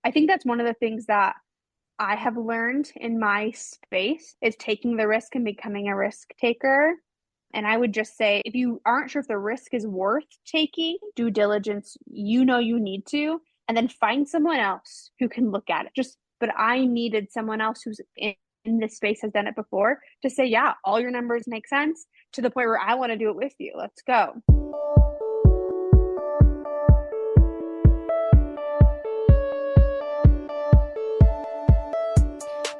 I think that's one of the things that I have learned in my space is taking the risk and becoming a risk taker. And I would just say, if you aren't sure if the risk is worth taking, due diligence, you need to, and then find someone else who can look at it. But I needed someone else who's in this space, has done it before, to say, yeah, all your numbers make sense, to the point where I want to do it with you. Let's go.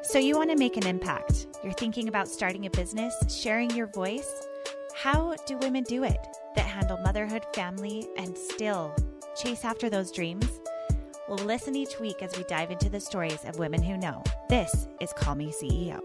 So you want to make an impact. You're thinking about starting a business, sharing your voice. How do women do it that handle motherhood, family, and still chase after those dreams? Well, listen each week as we dive into the stories of women who know. This is Call Me CEO.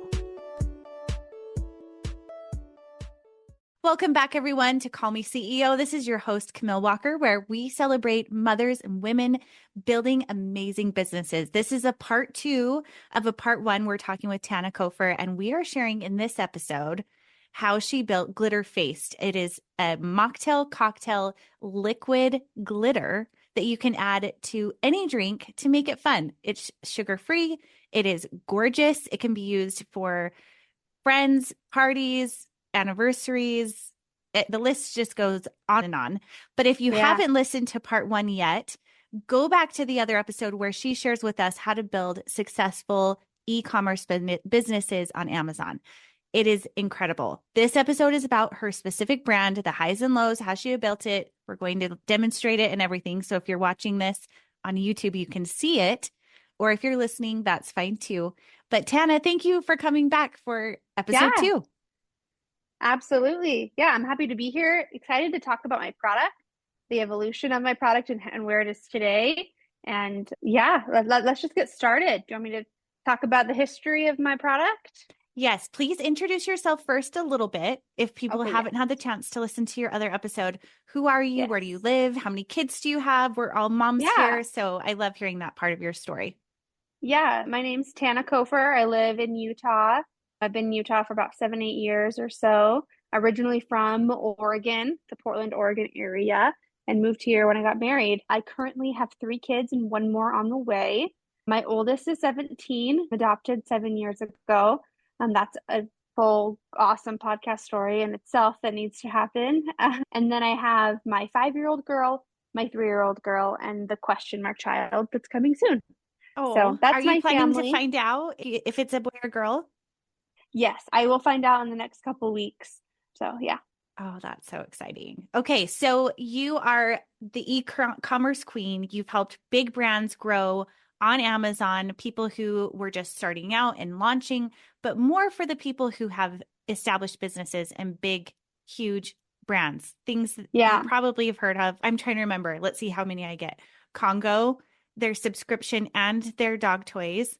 Welcome back, everyone, to Call Me CEO. This is your host, Camille Walker, where we celebrate mothers and women building amazing businesses. This is a part 2 of a part 1. We're talking with Tana Cofer, and we are sharing in this episode how she built Glitter Faced. It is a mocktail cocktail liquid glitter that you can add to any drink to make it fun. It's sugar-free. It is gorgeous. It can be used for friends, parties, anniversaries. The list just goes on and on. But if you haven't listened to part 1 yet, go back to the other episode where she shares with us how to build successful e-commerce businesses on Amazon. It is incredible. This episode is about her specific brand, the highs and lows, how she built it. We're going to demonstrate it and everything. So if you're watching this on YouTube, you can see it. Or if you're listening, that's fine too. But Tana, thank you for coming back for episode 2. Absolutely. Yeah, I'm happy to be here. Excited to talk about my product, the evolution of my product, and where it is today. And yeah, let's just get started. Do you want me to talk about the history of my product? Yes, please introduce yourself first a little bit. If people haven't had the chance to listen to your other episode, who are you? Yes. Where do you live? How many kids do you have? We're all moms here, so I love hearing that part of your story. Yeah, my name's Tana Cofer. I live in Utah. I've been in Utah for about 7-8 years or so. Originally from Oregon, the Portland, Oregon area, and moved here when I got married. I currently have 3 kids and 1 more on the way. My oldest is 17, adopted 7 years ago. That's a full awesome podcast story in itself that needs to happen. And then I have my 5-year-old girl, my 3-year-old girl, and the question mark child that's coming soon. Oh, so that's my family. Are you planning to find out if it's a boy or girl? Yes, I will find out in the next couple of weeks. So yeah. Oh, that's so exciting. Okay, so you are the e-commerce queen. You've helped big brands grow on Amazon, people who were just starting out and launching, but more for the people who have established businesses and big, huge brands, things that you probably have heard of. I'm trying to remember. Let's see how many I get. Congo, their subscription and their dog toys.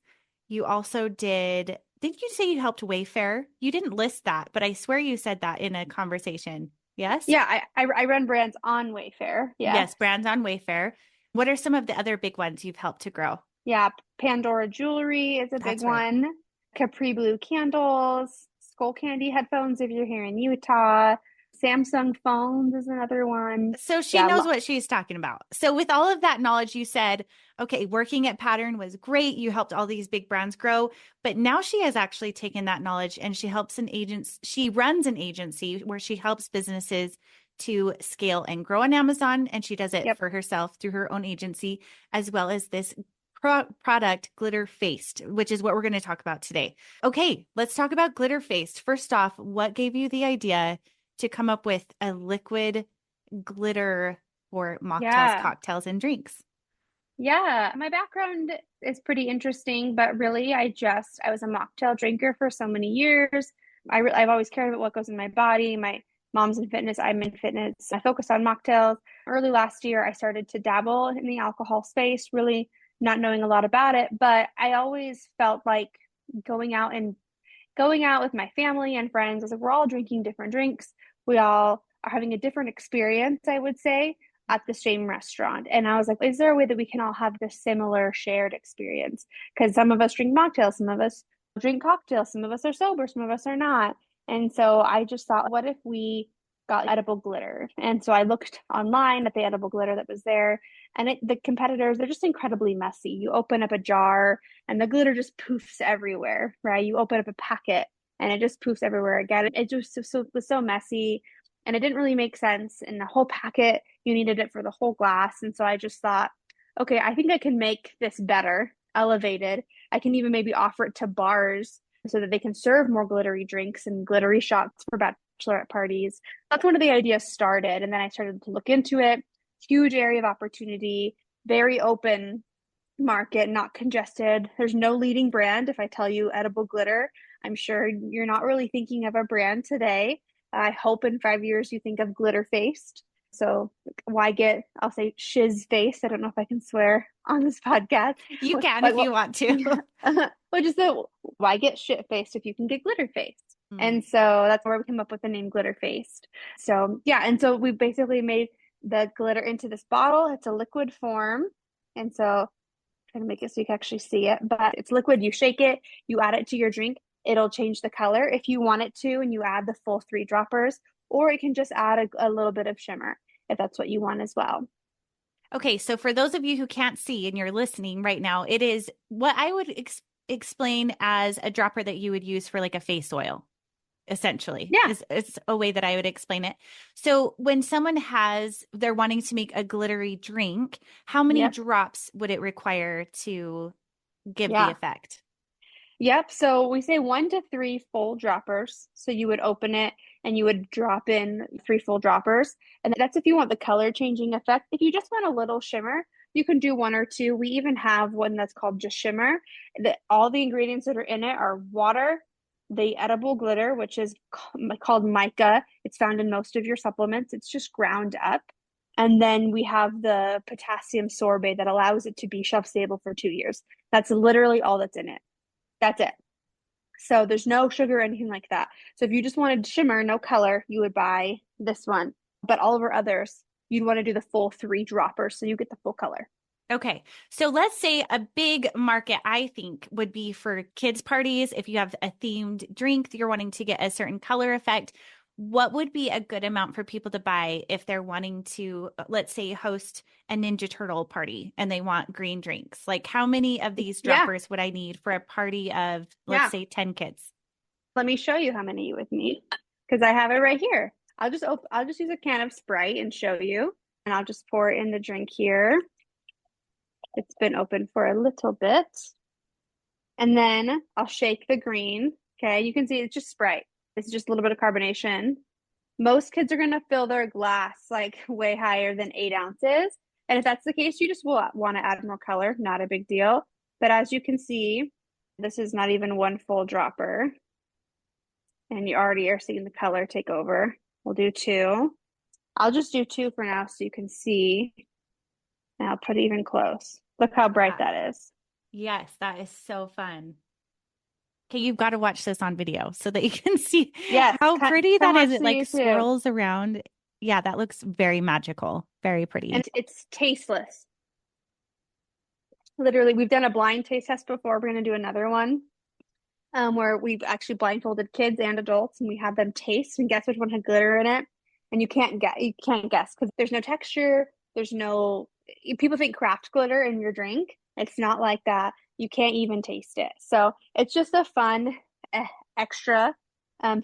You also did you say you helped Wayfair? You didn't list that, but I swear you said that in a conversation. Yes? Yeah, I run brands on Wayfair. Yes, brands on Wayfair. What are some of the other big ones you've helped to grow? Yeah, Pandora Jewelry is a big one. Capri Blue candles, Skullcandy headphones if you're here in Utah. Samsung phones is another one. So she knows what she's talking about. So with all of that knowledge, you said, okay, working at Pattern was great. You helped all these big brands grow, but now she has actually taken that knowledge and she helps she runs an agency where she helps businesses to scale and grow on Amazon. And she does it for herself through her own agency, as well as this product Glitter Faced, which is what we're going to talk about today. Okay, let's talk about Glitter Faced. First off, what gave you the idea to come up with a liquid glitter for mocktails, cocktails, and drinks? Yeah, my background is pretty interesting, but really I was a mocktail drinker for so many years. I've always cared about what goes in my body. My mom's in fitness, I'm in fitness. I focused on mocktails. Early last year, I started to dabble in the alcohol space, really not knowing a lot about it, but I always felt like going out with my family and friends. I was like, we're all drinking different drinks. We all are having a different experience, I would say, at the same restaurant. And I was like, is there a way that we can all have this similar shared experience? Because some of us drink mocktails, some of us drink cocktails, some of us are sober, some of us are not. And so I just thought, what if we got edible glitter? And so I looked online at the edible glitter that was there. And the competitors, they're just incredibly messy. You open up a jar and the glitter just poofs everywhere, right? You open up a packet and it just poofs everywhere again. It just was so messy and it didn't really make sense. In the whole packet, you needed it for the whole glass. And so I just thought, okay, I think I can make this better, elevated. I can even maybe offer it to bars so that they can serve more glittery drinks and glittery shots for bachelorette parties. That's one of the ideas started. And then I started to look into it. Huge area of opportunity, very open market, not congested. There's no leading brand. If I tell you edible glitter, I'm sure you're not really thinking of a brand today. I hope in 5 years you think of glitter faced. So why get, I'll say shiz face. I don't know if I can swear on this podcast. You can Like, if you want to. But just why get shit faced if you can get glitter faced? And so that's where we came up with the name glitter faced. So yeah, and so we basically made the glitter into this bottle. It's a liquid form. And so I'm trying to make it so you can actually see it, but it's liquid. You shake it, you add it to your drink. It'll change the color if you want it to, and you add the full 3 droppers, or it can just add a little bit of shimmer if that's what you want as well. Okay, so for those of you who can't see and you're listening right now, it is what I would explain as a dropper that you would use for like a face oil, essentially. Yeah. It's a way that I would explain it. So when someone they're wanting to make a glittery drink, how many Yep. drops would it require to give the Yeah. effect? Yep. So we say 1 to 3 full droppers. So you would open it and you would drop in 3 full droppers. And that's if you want the color changing effect. If you just want a little shimmer, you can do 1 or 2. We even have one that's called just shimmer. All the ingredients that are in it are water, the edible glitter, which is called mica. It's found in most of your supplements. It's just ground up. And then we have the potassium sorbate that allows it to be shelf stable for 2 years. That's literally all that's in it. That's it. So there's no sugar or anything like that. So if you just wanted shimmer, no color, you would buy this one. But all of our others, you'd want to do the full 3 droppers so you get the full color. Okay. So let's say a big market, I think, would be for kids' parties. If you have a themed drink, you're wanting to get a certain color effect. What would be a good amount for people to buy if they're wanting to, let's say, host a Ninja Turtle party and they want green drinks? Like how many of these droppers would I need for a party of, let's say, 10 kids? Let me show you how many you would need because I have it right here. I'll just use a can of Sprite and show you, and I'll just pour it in the drink here. It's been open for a little bit. And then I'll shake the green. Okay, you can see it's just Sprite. It's just a little bit of carbonation. Most kids are going to fill their glass like way higher than 8 ounces. And if that's the case, you just will want to add more color. Not a big deal. But as you can see, this is not even 1 full dropper. And you already are seeing the color take over. We'll do 2. I'll just do 2 for now so you can see. And I'll put it even close. Look how bright that is. Yes, that is so fun. Okay, you've got to watch this on video so that you can see how pretty that is. It like swirls around. Yeah, that looks very magical. Very pretty. And it's tasteless. Literally, we've done a blind taste test before. We're going to do another one where we've actually blindfolded kids and adults and we had them taste and guess which one had glitter in it. And you can't guess because there's no texture. There's no, people think craft glitter in your drink. It's not like that. You can't even taste it. So it's just a fun extra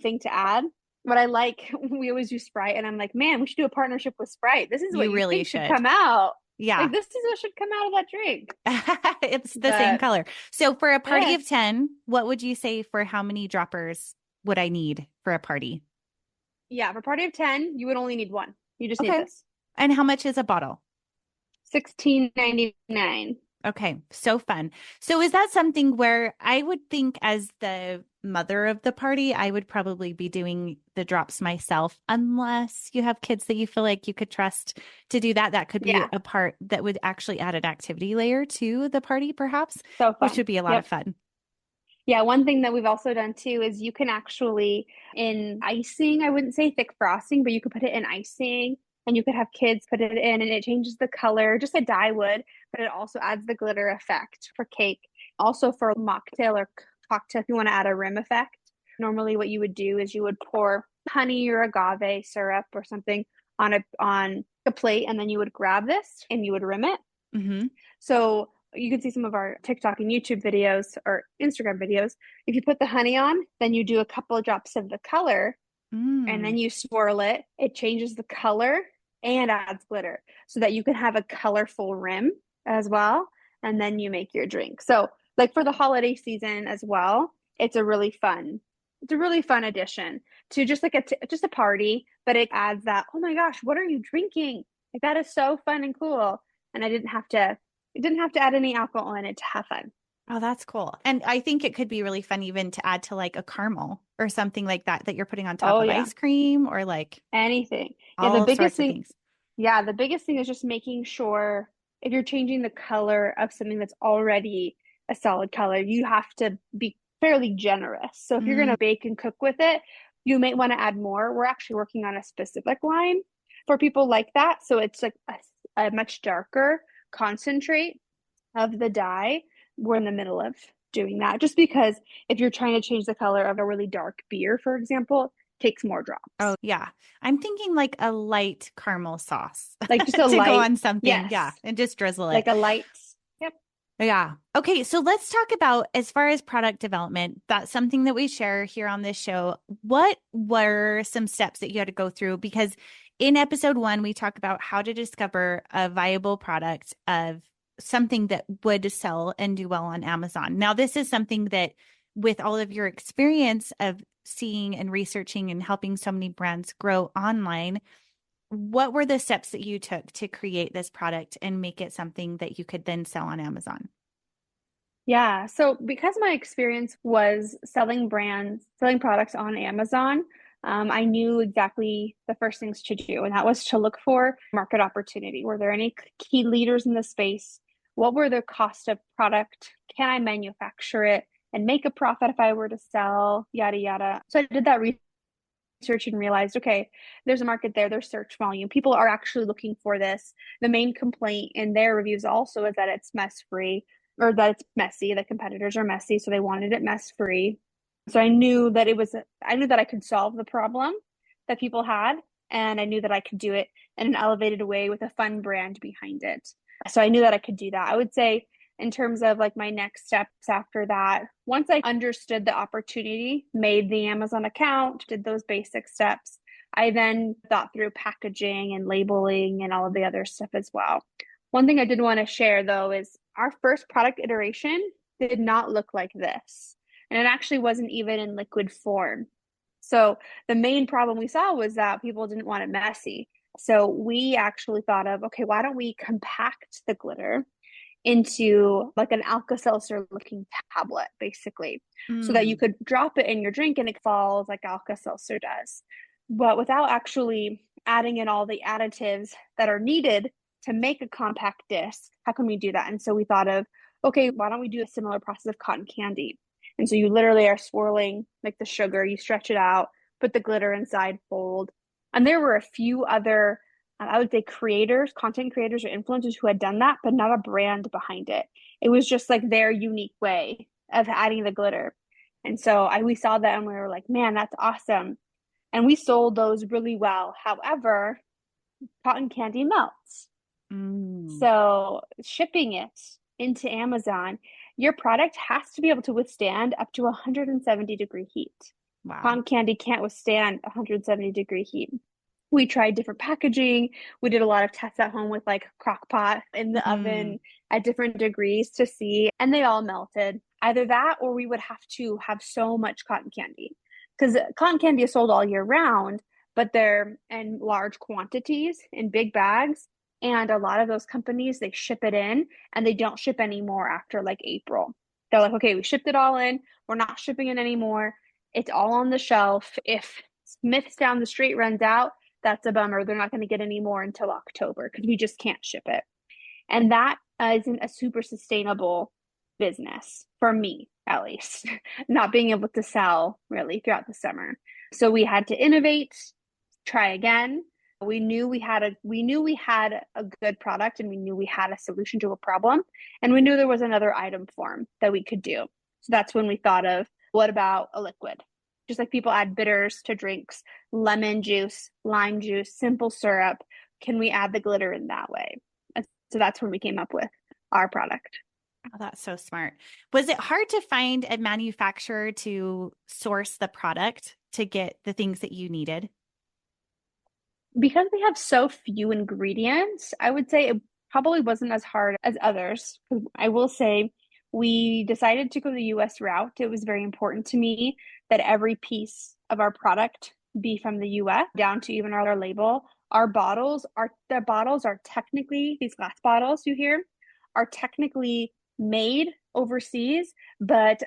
thing to add. What I like, we always use Sprite, and I'm like, man, we should do a partnership with Sprite. This is what you really think should come out. Yeah. Like, this is what should come out of that drink. It's the same color. So for a party of 10, what would you say for how many droppers would I need for a party? Yeah, for a party of 10, you would only need 1. You just need this. And how much is a bottle? $16.99. Okay, so fun. So is that something where I would think as the mother of the party, I would probably be doing the drops myself, unless you have kids that you feel like you could trust to do that. That could be a part that would actually add an activity layer to the party, perhaps, so fun. Which would be a lot of fun. Yeah, one thing that we've also done too is you can actually, in icing, I wouldn't say thick frosting, but you could put it in icing. And you could have kids put it in and it changes the color, just a dye would, but it also adds the glitter effect for cake. Also for mocktail or cocktail, if you want to add a rim effect. Normally what you would do is you would pour honey or agave syrup or something on a plate, and then you would grab this and you would rim it. Mm-hmm. So you can see some of our TikTok and YouTube videos or Instagram videos. If you put the honey on, then you do a couple of drops of the color and Mm. then you swirl it. It changes the color and adds glitter so that you can have a colorful rim as well. And then you make your drink. So, like for the holiday season as well, it's a really fun addition to just like just a party, but it adds that, oh my gosh, what are you drinking? Like that is so fun and cool. And it didn't have to add any alcohol in it to have fun. Oh, that's cool. And I think it could be really fun even to add to like a caramel or something like that that you're putting on top Oh of yeah, ice cream or like anything. Yeah, all sorts of things. the biggest thing is just making sure if you're changing the color of something that's already a solid color, you have to be fairly generous. So if you're going Mm. to bake and cook with it, you may want to add more. We're actually working on a specific line for people like that. So it's like a much darker concentrate of the dye. We're in the middle of doing that just because if you're trying to change the color of a really dark beer, for example, it takes more Oh, drops. yeah. I'm thinking like a light caramel sauce Like just a to go light, on something. Yeah. yes, And just drizzle like it. a light. Yep. Yeah. Okay. So let's talk about as far as product development. That's something that we share here on this show. What were some steps that you had to go through? Because in episode 1, we talk about how to discover a viable product of something that would sell and do well on Amazon. Now, this is something that with all of your experience of seeing and researching and helping so many brands grow online, what were the steps that you took to create this product and make it something that you could then sell on Amazon? Yeah. So because my experience was selling products on Amazon, I knew exactly the first things to do, and that was to look for market opportunity. Were there any key leaders in the space? What were the cost of product? Can I manufacture it and make a profit if I were to sell? Yada, yada. So I did that research and realized, okay, there's a market there, there's search volume. People are actually looking for this. The main complaint in their reviews also is that it's mess free or that it's messy. The competitors are messy, so they wanted it mess free. So I knew that I could solve the problem that people had, and I knew that I could do it in an elevated way with a fun brand behind it. So I knew that I could do that. I would say in terms of like my next steps after that, once I understood the opportunity, made the Amazon account, did those basic steps, I then thought through packaging and labeling and all of the other stuff as well. One thing I did want to share though is our first product iteration did not look like this. And it actually wasn't even in liquid form. So the main problem we saw was that people didn't want it messy. So we actually thought of, okay, why don't we compact the glitter into like an Alka-Seltzer looking tablet, basically, so that you Mm. could drop it in your drink and it falls like Alka-Seltzer does, but without actually adding in all the additives that are needed to make a compact disc. How can we do that? And so we thought of, okay, why don't we do a similar process of cotton candy? And so you literally are swirling like the sugar, you stretch it out, put the glitter inside, fold. And there were a few other I would say creators, content creators or influencers who had done that, but not a brand behind it. It was just like their unique way of adding the glitter. And so we saw that and we were like, man, that's awesome. And we sold those really well. However, cotton candy melts. Mm. So shipping it into Amazon, your product has to be able to withstand up to 170-degree heat. Wow. Cotton candy can't withstand 170-degree heat. We tried different packaging. We did a lot of tests at home with like crock pot in the Mm. oven at different degrees to see, and they all melted. Either that or we would have to have so much cotton candy because cotton candy is sold all year round, but they're in large quantities in big bags. And a lot of those companies, they ship it in and they don't ship anymore after like April. They're like, okay, we shipped it all in. We're not shipping it anymore. It's all on the shelf. If Smith's down the street runs out, that's a bummer. They're not going to get any more until October because we just can't ship it. And that isn't a super sustainable business for me, at least, not being able to sell really throughout the summer. So we had to innovate, try again. We knew we had a good product and we knew we had a solution to a problem and we knew there was another item form that we could do. So that's when we thought of what about a liquid? Just like people add bitters to drinks, lemon juice, lime juice, simple syrup. Can we add the glitter in that way? So that's when we came up with our product. Oh, that's so smart. Was it hard to find a manufacturer to source the product to get the things that you needed? Because we have so few ingredients, I would say it probably wasn't as hard as others. I will say we decided to go the US route. It was very important to me that every piece of our product be from the US, down to even our label. The bottles are technically, these glass bottles you hear, are technically made overseas, but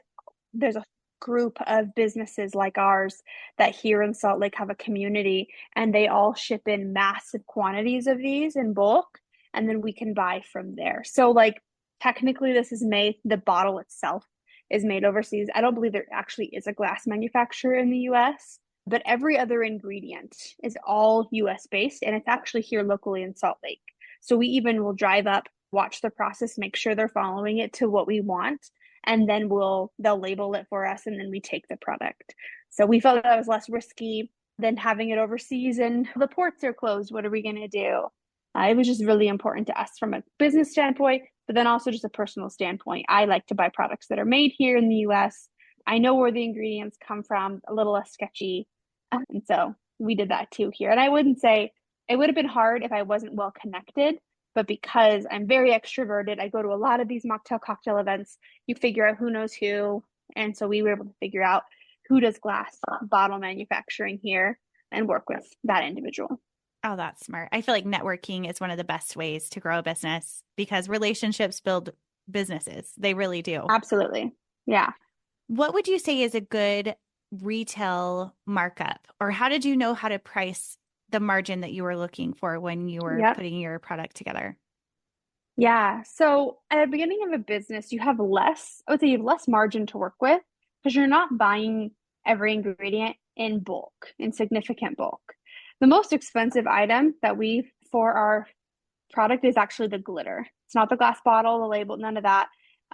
there's a group of businesses like ours that here in Salt Lake have a community, and they all ship in massive quantities of these in bulk, and then we can buy from there. So like technically this is made, the bottle itself is made overseas. I don't believe there actually is a glass manufacturer in the US, but every other ingredient is all US based, and it's actually here locally in Salt Lake. So we even will drive up, watch the process, make sure they're following it to what we want, and then they'll label it for us, and then we take the product. So we felt that was less risky than having it overseas and the ports are closed. What are we going to do? It was just really important to us from a business standpoint, but then also just a personal standpoint. I like to buy products that are made here in the US. I know where the ingredients come from, a little less sketchy. And so we did that too here. And I wouldn't say it would have been hard if I wasn't well connected, but because I'm very extroverted, I go to a lot of these mocktail cocktail events. You figure out who knows who. And so we were able to figure out who does glass bottle manufacturing here and work with that individual. Oh, that's smart. I feel like networking is one of the best ways to grow a business because relationships build businesses. They really do. Absolutely. Yeah. What would you say is a good retail markup, or how did you know how to price the margin that you were looking for when you were Yep. putting your product together? Yeah. So at the beginning of a business, I would say you have less margin to work with because you're not buying every ingredient in bulk, in significant bulk. The most expensive item for our product is actually the glitter. It's not the glass bottle, the label, none of that.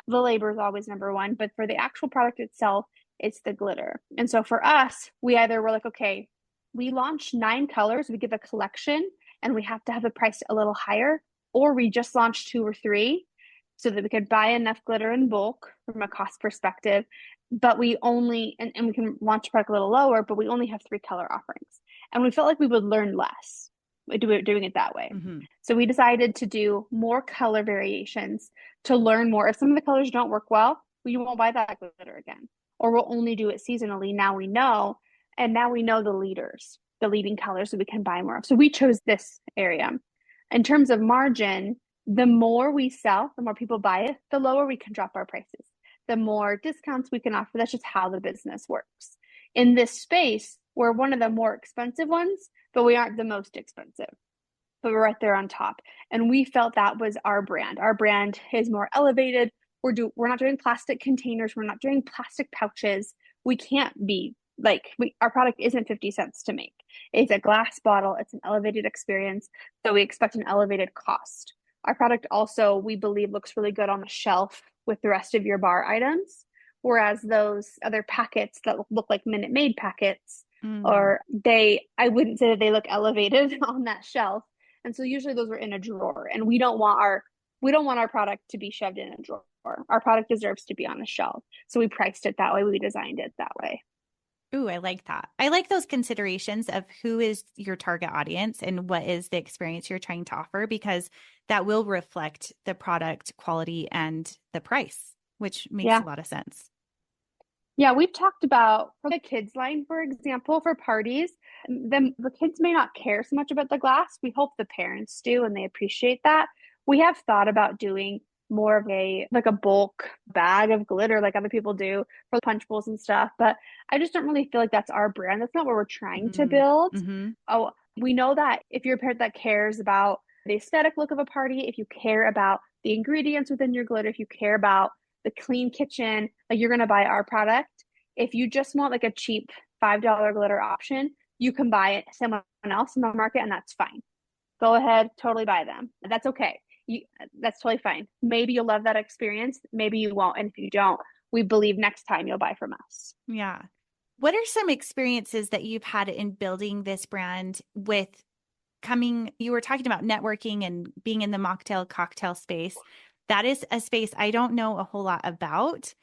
The label is always number one, but for the actual product itself, it's the glitter. And so for us, we either were like, okay, we launched 9 colors, we give a collection, and we have to have the price a little higher, or we just launched 2 or 3 so that we could buy enough glitter in bulk from a cost perspective. But we only, and we can launch a product a little lower, but we only have 3 color offerings. And we felt like we would learn less doing it that way. Mm-hmm. So we decided to do more color variations to learn more. If some of the colors don't work well, we won't buy that glitter again, or we'll only do it seasonally. Now we know, and now we know the leading colors that we can buy more of. So we chose this area. In terms of margin, the more we sell, the more people buy it, the lower we can drop our prices, the more discounts we can offer. That's just how the business works. In this space, we're one of the more expensive ones, but we aren't the most expensive. But we're right there on top. And we felt that was our brand. Our brand is more elevated. We're not doing plastic containers. We're not doing plastic pouches. We can't be like our product isn't 50 cents to make. It's a glass bottle. It's an elevated experience. So we expect an elevated cost. Our product also, we believe, looks really good on the shelf with the rest of your bar items. Whereas those other packets that look like Minute Maid packets, or I wouldn't say that they look elevated on that shelf. And so usually those are in a drawer, and we don't want our product to be shoved in a drawer. Our product deserves to be on a shelf. So we priced it that way. We designed it that way. Ooh, I like that. I like those considerations of who is your target audience and what is the experience you're trying to offer, because that will reflect the product quality and the price, which makes a lot of sense. Yeah, we've talked about for the kids line, for example, for parties, the kids may not care so much about the glass. We hope the parents do and they appreciate that. We have thought about doing more of a bulk bag of glitter like other people do for punch bowls and stuff, but I just don't really feel like that's our brand. That's not what we're trying to build. Mm-hmm. Oh, we know that if you're a parent that cares about the aesthetic look of a party, if you care about the ingredients within your glitter, if you care about the clean kitchen, like you're going to buy our product. If you just want like a cheap $5 glitter option, you can buy it someone else in the market, and that's fine. Go ahead, totally buy them. That's okay. That's totally fine. Maybe you'll love that experience. Maybe you won't. And if you don't, we believe next time you'll buy from us. Yeah. What are some experiences that you've had in building this brand with you were talking about networking and being in the mocktail cocktail space. That is a space I don't know a whole lot about,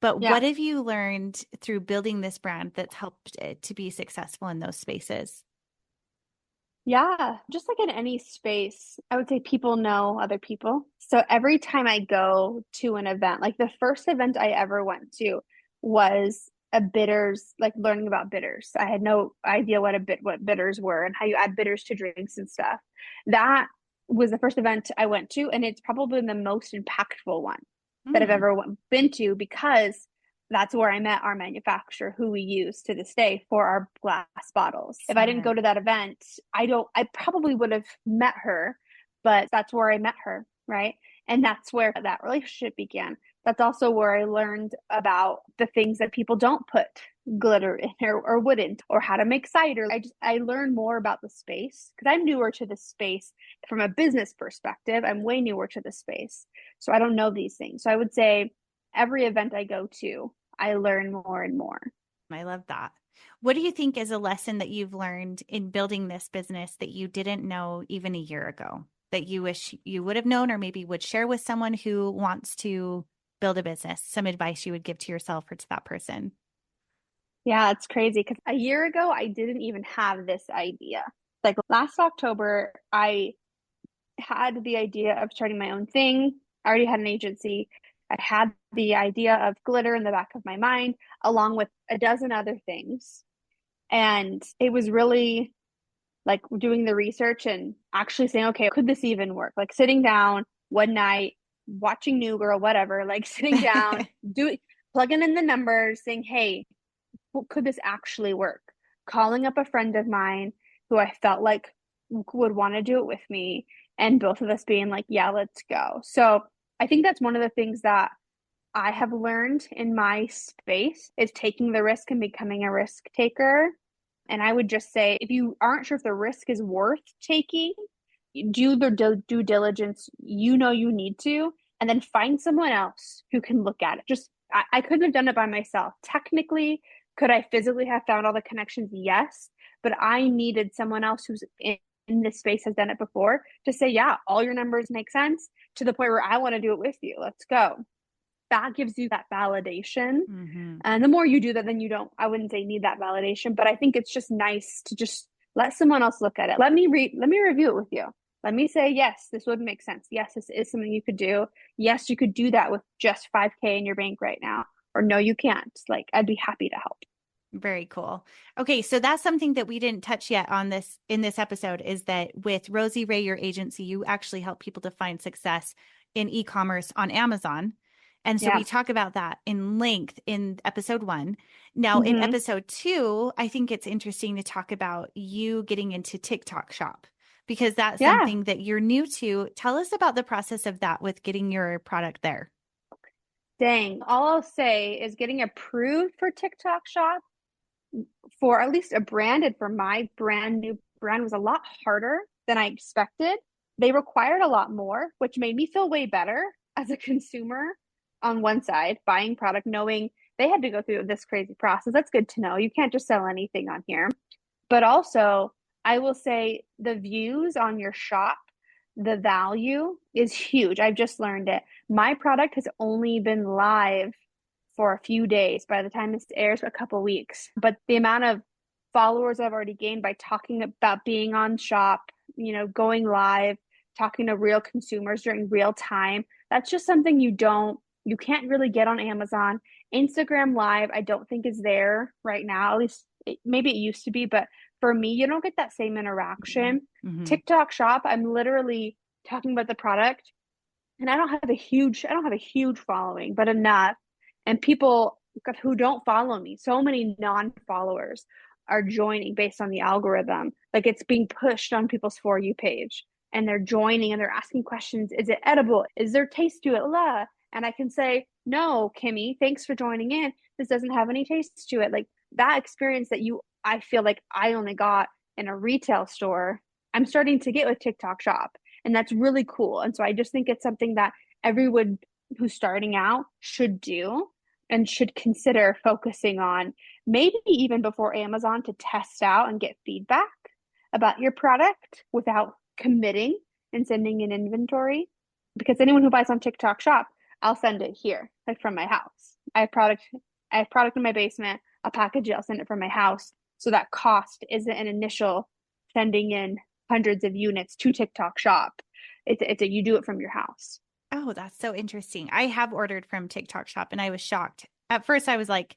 but Yeah. what have you learned through building this brand that's helped it to be successful in those spaces? Yeah, just like in any space, I would say people know other people. So every time I go to an event, like the first event I ever went to was a bitters, like learning about bitters. I had no idea what bitters were and how you add bitters to drinks and stuff. That was the first event I went to, and it's probably the most impactful one that I've Hmm. ever been to because that's where I met our manufacturer, who we use to this day for our glass bottles. If I didn't go Smart. to that event, I probably would have met her, but that's where I met her, right? And that's where that relationship began. That's also where I learned about the things that people don't put glitter in or wouldn't, or how to make cider. I learned more about the space because I'm newer to the space from a business perspective. I'm way newer to the space. So I don't know these things. So I would say every event I go to, I learn more and more. I love that. What do you think is a lesson that you've learned in building this business that you didn't know even a year ago that you wish you would have known or maybe would share with someone who wants to build a business? Some advice you would give to yourself or to that person? Yeah, it's crazy because a year ago, I didn't even have this idea. Like last October, I had the idea of starting my own thing. I already had an agency. I had the idea of glitter in the back of my mind, along with a dozen other things. And it was really like doing the research and actually saying, okay, could this even work? Like sitting down one night, watching New Girl, whatever, like sitting down, doing, plugging in the numbers, saying, hey, could this actually work? Calling up a friend of mine who I felt like would want to do it with me, and both of us being like, yeah, let's go. So I think that's one of the things that I have learned in my space is taking the risk and becoming a risk taker. And I would just say, if you aren't sure if the risk is worth taking, do the due diligence you know you need to, and then find someone else who can look at it. Just, I couldn't have done it by myself. Technically, could I physically have found all the connections? Yes. But I needed someone else who's in this space, has done it before, to say, yeah, all your numbers make sense to the point where I want to do it with you. Let's go. That gives you that validation. Hmm. And the more you do that, then you don't, I wouldn't say need that validation, but I think it's just nice to just let someone else look at it. Let me review it with you. Let me say, yes, this would make sense. Yes, this is something you could do. Yes, you could do that with just 5K in your bank right now. Or no, you can't. Like, I'd be happy to help. Very cool. Okay, so that's something that we didn't touch yet on this in this episode is that with Rosie Ray, your agency, you actually help people to find success in e-commerce on Amazon. And so Yeah. we talk about that in length in episode 1. Now in Mm-hmm. episode 2, I think it's interesting to talk about you getting into TikTok Shop because that's Yeah. something that you're new to. Tell us about the process of that with getting your product there. Dang. All I'll say is getting approved for TikTok Shop for at least a brand and for my brand new brand was a lot harder than I expected. They required a lot more, which made me feel way better as a consumer on one side, buying product, knowing they had to go through this crazy process. That's good to know. You can't just sell anything on here. But also, I will say the views on your shop, the value is huge. I've just learned it. My product has only been live for a few days. By the time this airs, a couple weeks. But the amount of followers I've already gained by talking about being on shop, going live, talking to real consumers during real time, that's just something you can't really get on Amazon. Instagram Live, I don't think is there right now. At least maybe it used to be, but for me, you don't get that same interaction. Mm-hmm. TikTok Shop, I'm literally talking about the product, and I don't have a huge following, but enough. And people who don't follow me, so many non-followers are joining based on the algorithm. Like it's being pushed on people's For You page, and they're joining and they're asking questions. Is it edible? Is there taste to it? La. And I can say, no, Kimmy, thanks for joining in. This doesn't have any taste to it. Like that experience that I feel like I only got in a retail store, I'm starting to get with TikTok Shop. And that's really cool. And so I just think it's something that everyone who's starting out should do and should consider focusing on, maybe even before Amazon, to test out and get feedback. about your product without committing and sending an inventory. Because anyone who buys on TikTok Shop, I'll send it here, like from my house. I have product in my basement. I'll package it, I'll send it from my house. So that cost isn't an initial sending in hundreds of units to TikTok Shop. You do it from your house. Oh, that's so interesting. I have ordered from TikTok Shop and I was shocked. At first, I was like,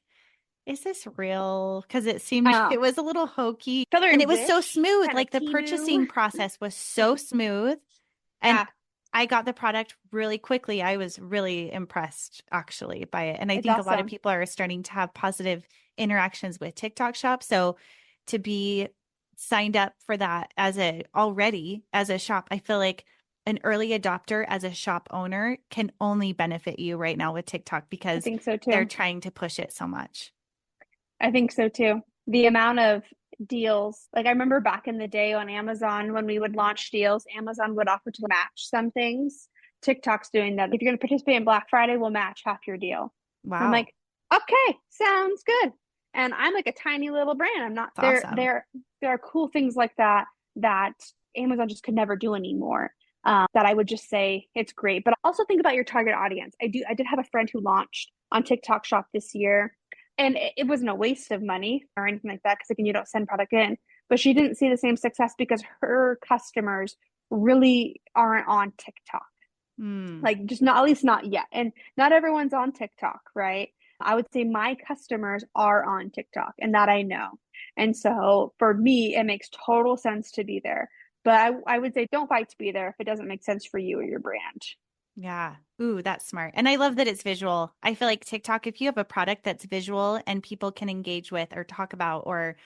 is this real? Because it seemed Oh, it was a little hokey Color and and it was so Wish, smooth. kind of Like the Timu. purchasing process was so smooth. And Yeah, I got the product really quickly. I was really impressed actually by it. And I it's think a lot of awesome. people are starting to have positive interactions with TikTok Shop. So to be signed up for that already as a shop, I feel like an early adopter as a shop owner can only benefit you right now with TikTok I because think so they're too. trying to push it so much. I think so too. The amount of deals, like I remember back in the day on Amazon when we would launch deals, Amazon would offer to match some things. TikTok's doing that. If you're going to participate in Black Friday, we'll match half your deal. I'm Wow. like, okay, sounds good. And I'm like a tiny little brand. I'm not That's there. awesome. There are cool things like that that Amazon just could never do anymore. That I would just say it's great. But also think about your target audience. I did have a friend who launched on TikTok Shop this year, and it wasn't a waste of money or anything like that because again, you don't send product in. But she didn't see the same success because her customers really aren't on TikTok. Hmm. Like just not, at least not yet. And not everyone's on TikTok, right? I would say my customers are on TikTok and that I know. And so for me, it makes total sense to be there. But I would say don't fight to be there if it doesn't make sense for you or your brand. Yeah. Ooh, that's smart. And I love that it's visual. I feel like TikTok, if you have a product that's visual and people can engage with or talk about, or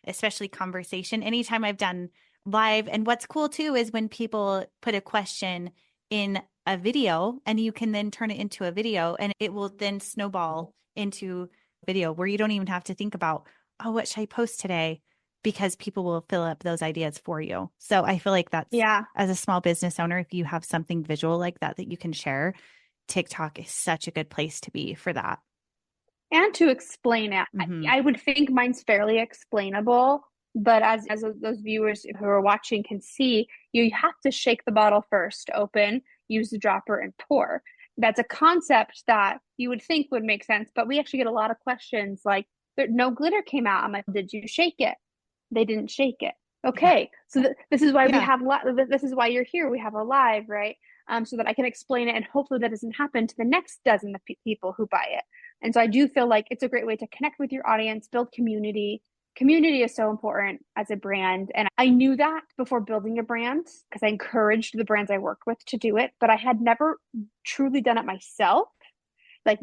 especially conversation, anytime I've done live. And what's cool too is when people put a question in a video and you can then turn it into a video and it will then snowball into video where you don't even have to think about, oh, what should I post today? Because people will fill up those ideas for you. So I feel like that's Yeah. as a small business owner, if you have something visual like that that you can share, TikTok is such a good place to be for that. And to explain it. Hmm. I would think mine's fairly explainable, but as those viewers who are watching can see, you have to shake the bottle first, open, use the dropper, and pour. That's a concept that you would think would make sense, but we actually get a lot of questions like, no glitter came out. I'm like, did you shake it? They didn't shake it. Yeah. Okay, so this is why we Yeah. have this is why you're here. We have a live, right? So that I can explain it, and hopefully that doesn't happen to the next dozen of people who buy it. And so I do feel like it's a great way to connect with your audience, build community. Community is so important as a brand. And I knew that before building a brand because I encouraged the brands I worked with to do it, but I had never truly done it myself, like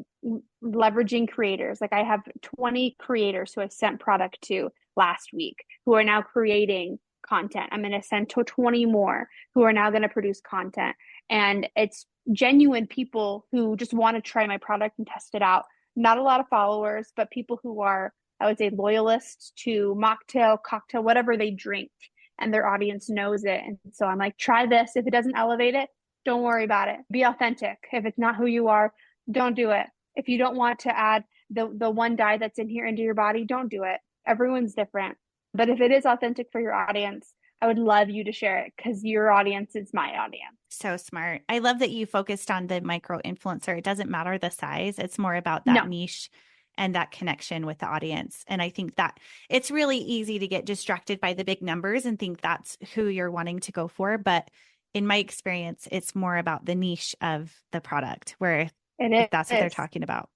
leveraging creators. Like I have 20 creators who I sent product to last week who are now creating content. I'm going to send to 20 more who are now going to produce content. And it's genuine people who just want to try my product and test it out. Not a lot of followers, but people who are, I would say, loyalists to mocktail, cocktail, whatever they drink, and their audience knows it. And so I'm like, try this. If it doesn't elevate it, don't worry about it. Be authentic. If it's not who you are, don't do it. If you don't want to add the one dye that's in here into your body, don't do it. Everyone's different. But if it is authentic for your audience, I would love you to share it because your audience is my audience. So smart. I love that you focused on the micro influencer. It doesn't matter the size, it's more about that No, niche and that connection with the audience. And I think that it's really easy to get distracted by the big numbers and think that's who you're wanting to go for. But in my experience, it's more about the niche of the product, where if it that's what they're is. talking about.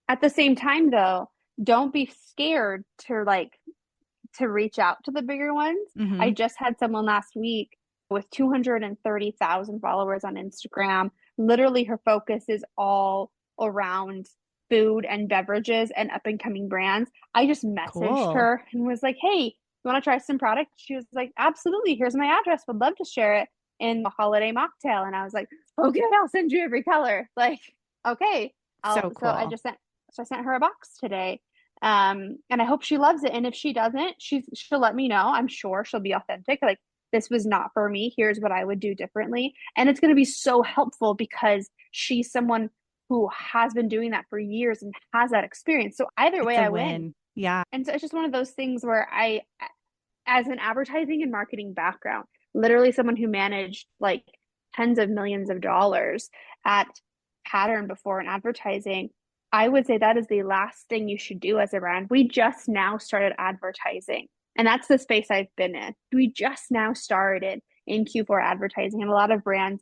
At the same time, though, don't be scared to reach out to the bigger ones. I Hmm. just had someone last week with 230,000 followers on Instagram. Literally, her focus is all around food and beverages and up and coming brands. I just messaged Cool. her and was like, hey, you want to try some product? She was like, absolutely. Here's my address. Would love to share it in the holiday mocktail. And I was like, okay, I'll send you every color. Like, okay. So So cool. I sent her a box today. And I hope she loves it. And if she doesn't, she'll let me know. I'm sure she'll be authentic. Like, this was not for me. Here's what I would do differently. And it's going to be so helpful because she's someone who has been doing that for years and has that experience. So either It's way, a I win. win. Yeah. And so it's just one of those things where as an advertising and marketing background, literally someone who managed like tens of millions of dollars at Pattern before in advertising, I would say that is the last thing you should do as a brand. We just now started advertising, and that's the space I've been in. We just now started in Q4 advertising, and a lot of brands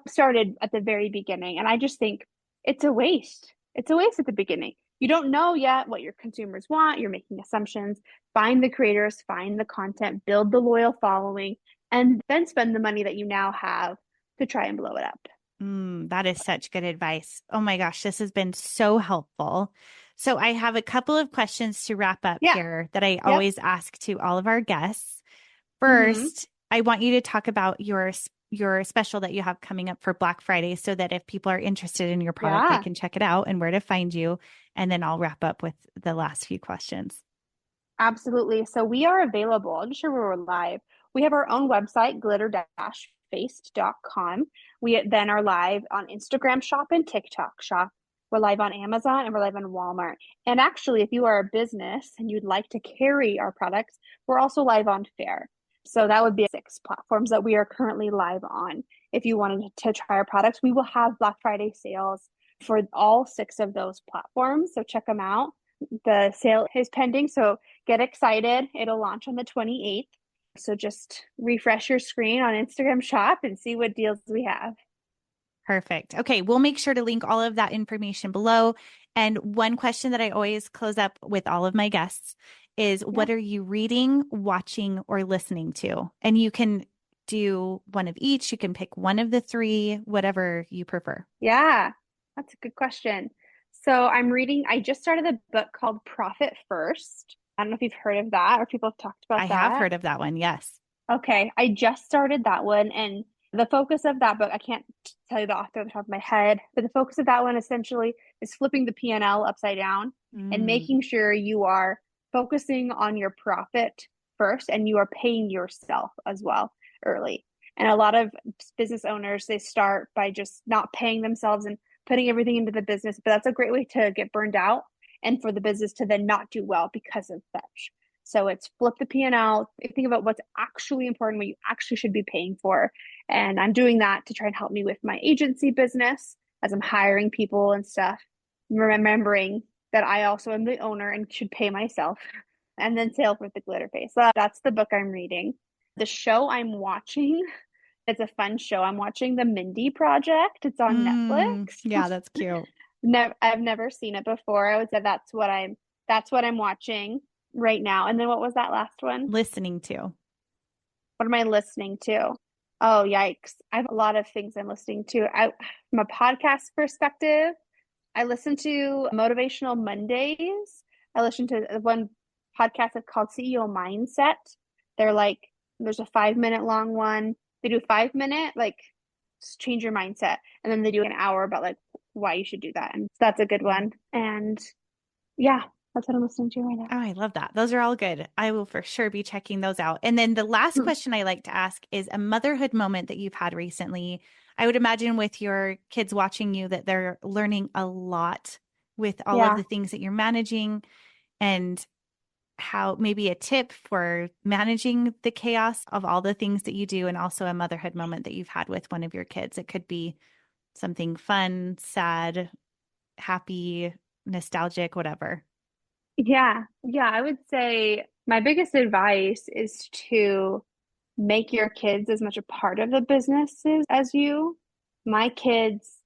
started at the very beginning. And I just think it's a waste. It's a waste at the beginning. You don't know yet what your consumers want. You're making assumptions. Find the creators, find the content, build the loyal following, and then spend the money that you now have to try and blow it up. That is such good advice. Oh my gosh, this has been so helpful. So I have a couple of questions to wrap up Yeah. here that I Yep. always ask to all of our guests. Mm-hmm. First, I want you to talk about your special that you have coming up for Black Friday so that if people are interested in your product, they Yeah. can check it out and where to find you. And then I'll wrap up with the last few questions. Absolutely. So we are available. I'll just share where we're live. We have our own website, glitter-faced.com. We then are live on Instagram Shop and TikTok Shop. We're live on Amazon and we're live on Walmart. And actually, if you are a business and you'd like to carry our products, we're also live on Fair. So that would be 6 platforms that we are currently live on. If you wanted to try our products, we will have Black Friday sales for all 6 of those platforms. So check them out. The sale is pending, so get excited. It'll launch on the 28th. So just refresh your screen on Instagram Shop and see what deals we have. Perfect. Okay, we'll make sure to link all of that information below. And one question that I always close up with all of my guests is what are you reading, watching, or listening to? And you can do one of each. You can pick one of the 3, whatever you prefer. Yeah, that's a good question. So I just started a book called Profit First. I don't know if you've heard of that or people have talked about I that. have heard of that one. Yes. Okay, I just started that one, and the focus of that book, I can't tell you the author off the top of my head, but the focus of that one essentially is flipping the P&L upside down and making sure you are focusing on your profit first and you are paying yourself as well early. And a lot of business owners, they start by just not paying themselves and putting everything into the business, but that's a great way to get burned out and for the business to then not do well because of such. So it's flip the P&L, think about what's actually important, what you actually should be paying for. And I'm doing that to try and help me with my agency business as I'm hiring people and stuff, remembering that I also am the owner and should pay myself, and then sail with the glitter face. So that's the book I'm reading. The show I'm watching, it's a fun show. I'm watching The Mindy Project. It's on Netflix. Yeah, that's cute. I've never seen it before. I would say that's what I'm watching right now. And then what was that last one? Listening to. What am I listening to? Oh, yikes. I have a lot of things I'm listening to. From a podcast perspective, I listen to Motivational Mondays. I listen to one podcast that's called CEO Mindset. There's a 5-minute long one. They do 5-minute, just change your mindset. And then they do an hour about why you should do that. And that's a good one. And yeah, that's what I'm listening to right now. Oh, I love that. Those are all good. I will for sure be checking those out. And then the last question I like to ask is a motherhood moment that you've had recently. I would imagine with your kids watching you that they're learning a lot with all of the things that you're managing, and how maybe a tip for managing the chaos of all the things that you do, and also a motherhood moment that you've had with one of your kids. It could be something fun, sad, happy, nostalgic, whatever. Yeah. I would say my biggest advice is to make your kids as much a part of the businesses as you. My kids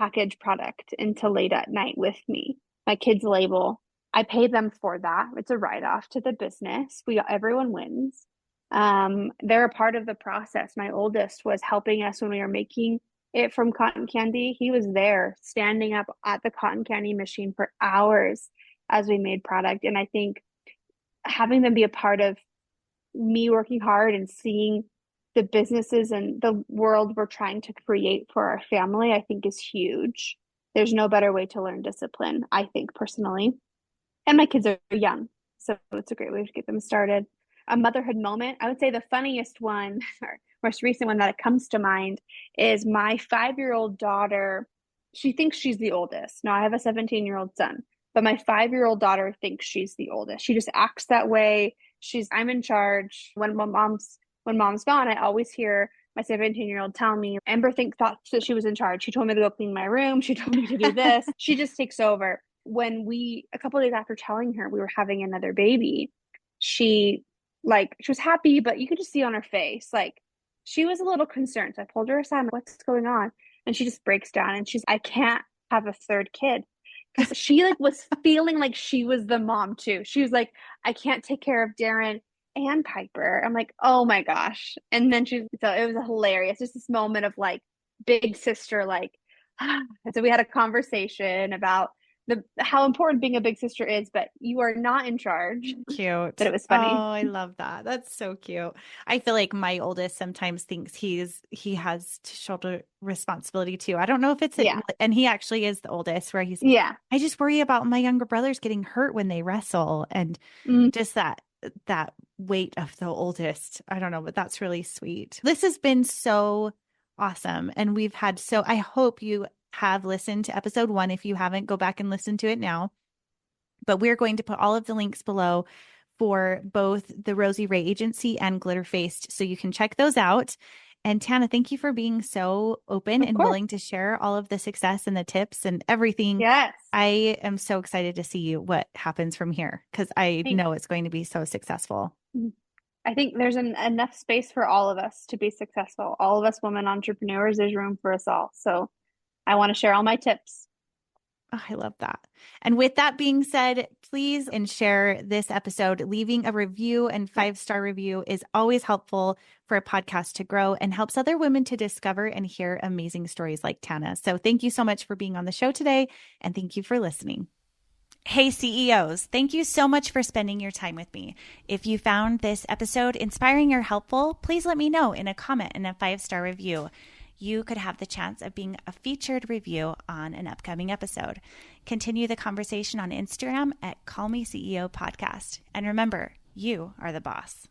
package product until late at night with me. My kids label. I pay them for that. It's a write-off to the business. Everyone wins. They're a part of the process. My oldest was helping us when we were making it from cotton candy. He was there standing up at the cotton candy machine for hours as we made product. And I think having them be a part of me working hard and seeing the businesses and the world we're trying to create for our family, I think is huge. There's no better way to learn discipline, I think, personally. And my kids are young, so it's a great way to get them started. A motherhood moment, I would say the funniest one, or most recent one that comes to mind, is my 5-year-old daughter. She thinks she's the oldest. Now I have a 17-year-old son, but my 5-year-old daughter thinks she's the oldest. She just acts that way. I'm in charge. When mom's gone, I always hear my 17-year-old tell me, Amber thought that she was in charge. She told me to go clean my room. She told me to do this. She just takes over. A couple of days after telling her we were having another baby, she was happy, but you could just see on her face, like she was a little concerned. So I pulled her aside, I'm like, what's going on? And she just breaks down and I can't have a third kid. Because she was feeling like she was the mom too. She was like, I can't take care of Darren and Piper. I'm like, oh my gosh. And then so it was hilarious. Just this moment of like big sister, and so we had a conversation about how important being a big sister is, but you are not in charge. Cute. But it was Oh, funny. I love that. That's so cute. I feel like my oldest sometimes thinks he has to shoulder responsibility too. I don't know if Yeah. and he actually is the oldest where Yeah. I just worry about my younger brothers getting hurt when they wrestle and Mm. just that weight of the oldest. I don't know, but that's really sweet. This has been so awesome. And I hope you have listened to episode 1. If you haven't, go back and listen to it now. But we're going to put all of the links below for both the Rosie Ray Agency and Glitter Faced, so you can check those out. And Tana, thank you for being so open and willing to share all of the success and the tips and everything. Yes. I am so excited to see what happens from here because I know it's going to be so successful. I think there's enough space for all of us to be successful. All of us women entrepreneurs, there's room for us all. So I want to share all my tips. Oh, I love that. And with that being said, please share this episode. Leaving a review and 5-star review is always helpful for a podcast to grow and helps other women to discover and hear amazing stories like Tana. So thank you so much for being on the show today. And thank you for listening. Hey CEOs, thank you so much for spending your time with me. If you found this episode inspiring or helpful, please let me know in a comment and a 5-star review. You could have the chance of being a featured review on an upcoming episode. Continue the conversation on Instagram at Call Me CEO Podcast. And remember, you are the boss.